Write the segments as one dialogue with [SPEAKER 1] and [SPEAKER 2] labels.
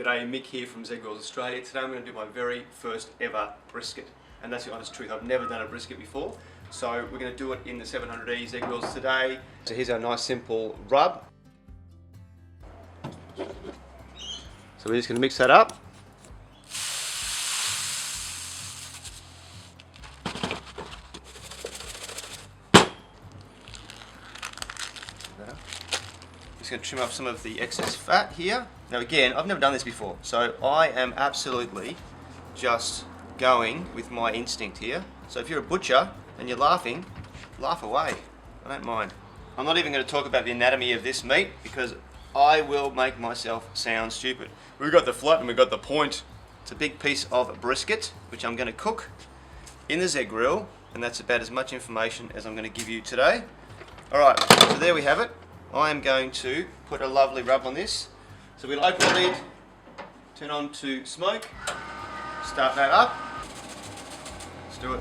[SPEAKER 1] G'day, Mick here from Z Grills Australia. Today I'm going to do my very first ever brisket. And that's the honest truth, I've never done a brisket before. So we're going to do it in the 700E Z Grills today. So here's our nice simple rub. So we're just going to mix that up. Just going to trim off some of the excess fat here. Now again, I've never done this before, so I am absolutely just going with my instinct here. So if you're a butcher and you're laughing, laugh away. I don't mind. I'm not even going to talk about the anatomy of this meat because I will make myself sound stupid. We've got the flat and we've got the point. It's a big piece of brisket, which I'm going to cook in the Z grill, and that's about as much information as I'm going to give you today. Alright, so there we have it. I am going to put a lovely rub on this. So we'll open the lid, turn on to smoke, start that up. Let's do it.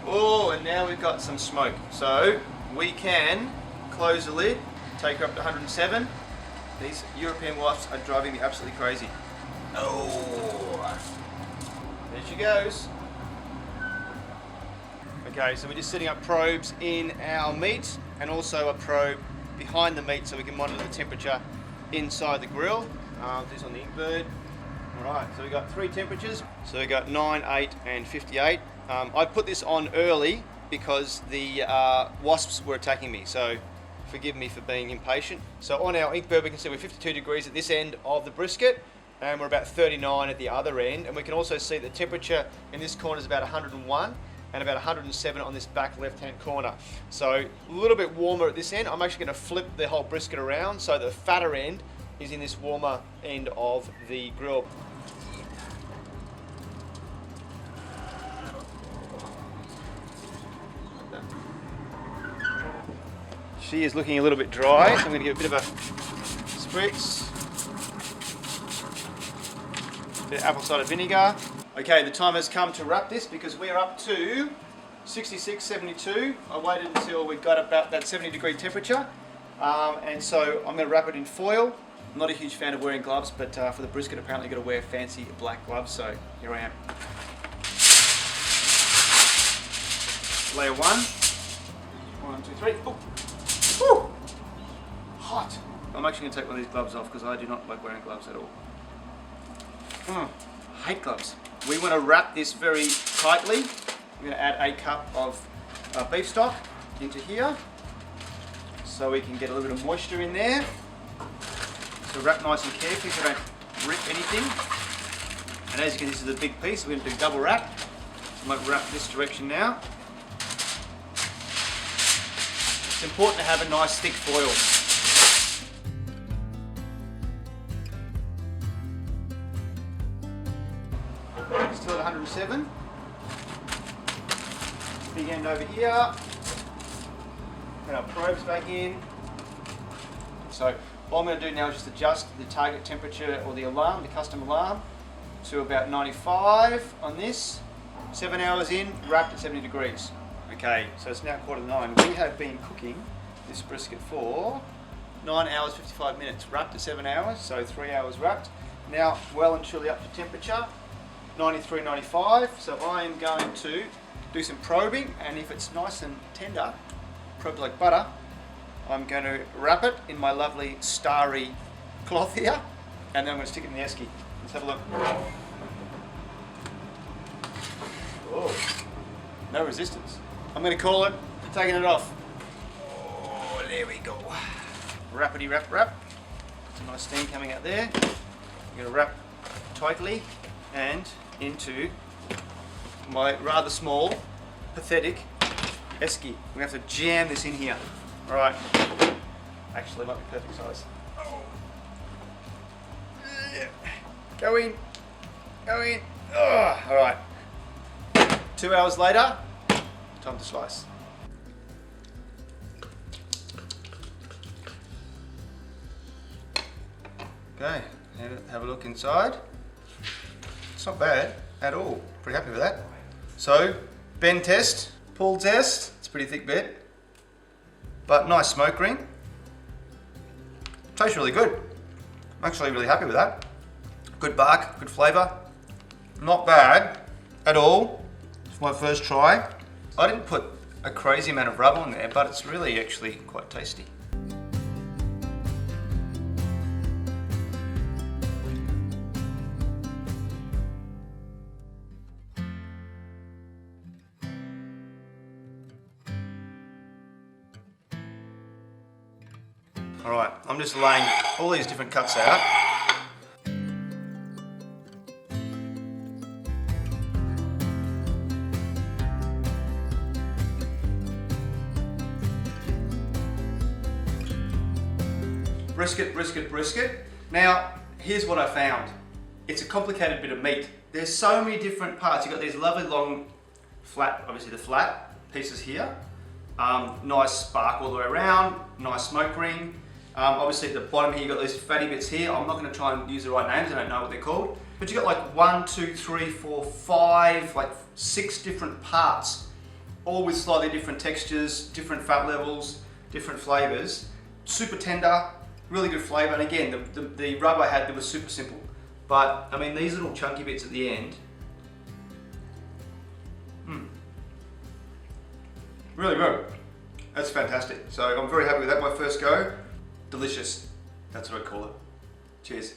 [SPEAKER 1] Oh, and now we've got some smoke. So we can close the lid, take her up to 107. These European wasps are driving me absolutely crazy. Oh, there she goes. Okay, so we're just setting up probes in our meat and also a probe behind the meat so we can monitor the temperature inside the grill. This on the Inkbird. Alright, so we've got three temperatures. So we've got 9, 8 and 58. I put this on early because the wasps were attacking me, so forgive me for being impatient. So on our Inkbird we can see we're 52 degrees at this end of the brisket and we're about 39 at the other end, and we can also see the temperature in this corner is about 101 and about 107 on this back left hand corner. So a little bit warmer at this end. I'm actually going to flip the whole brisket around so the fatter end is in this warmer end of the grill. She is looking a little bit dry, so I'm going to give a bit of a spritz. A bit of apple cider vinegar. Okay, the time has come to wrap this because we're up to 66, 72. I waited until we got about that 70 degree temperature. And so I'm going to wrap it in foil. I'm not a huge fan of wearing gloves, but for the brisket apparently you've got to wear fancy black gloves, so here I am. Layer 1. 1, 2, 3. Oh. Woo. Hot. I'm actually going to take one of these gloves off because I do not like wearing gloves at all. I hate gloves. We want to wrap this very tightly. I'm going to add a cup of beef stock into here so we can get a little bit of moisture in there. So wrap nice and carefully so don't rip anything. And as you can see, this is a big piece. We're going to do double wrap. I might wrap this direction now. It's important to have a nice thick foil. Still at 107. Big end over here. Put our probes back in. So what I'm going to do now is just adjust the target temperature or the alarm, the custom alarm, to about 95 on this. 7 hours in, wrapped at 70 degrees. Okay, so it's now 8:45. We have been cooking this brisket for 9 hours 55 minutes, wrapped at 7 hours, so 3 hours wrapped. Now well and truly up to temperature. 93, 95, so I am going to do some probing, and if it's nice and tender, probed like butter, I'm going to wrap it in my lovely starry cloth here, and then I'm going to stick it in the esky. Let's have a look. Oh, no resistance. I'm going to call it, taking it off. Oh, there we go. Rappity wrap wrap. Some nice steam coming out there. I'm going to wrap tightly and into my rather small, pathetic esky. We have to jam this in here. Alright. Actually, it might be perfect size. Oh. Yeah. Go in. Go in. Oh. Alright. 2 hours later, time to slice. Okay, have a look inside. It's not bad at all. Pretty happy with that. So, bend test, pull test. It's a pretty thick bed, but nice smoke ring. Tastes really good. I'm actually really happy with that. Good bark, good flavour. Not bad at all. It's my first try. I didn't put a crazy amount of rub on there, but it's really actually quite tasty. Alright, I'm just laying all these different cuts out. Brisket, brisket, brisket. Now, here's what I found. It's a complicated bit of meat. There's so many different parts. You've got these lovely long flat, obviously the flat pieces here. Nice spark all the way around, nice smoke ring. Obviously at the bottom here, you've got these fatty bits here. I'm not going to try and use the right names, I don't know what they're called. But you've got like 1, 2, 3, 4, 5, like 6 different parts, all with slightly different textures, different fat levels, different flavours. Super tender, really good flavour. And again, the rub I had, it was super simple. But I mean, these little chunky bits at the end, really good. That's fantastic. So I'm very happy with that, my first go. Delicious. That's what I call it. Cheers.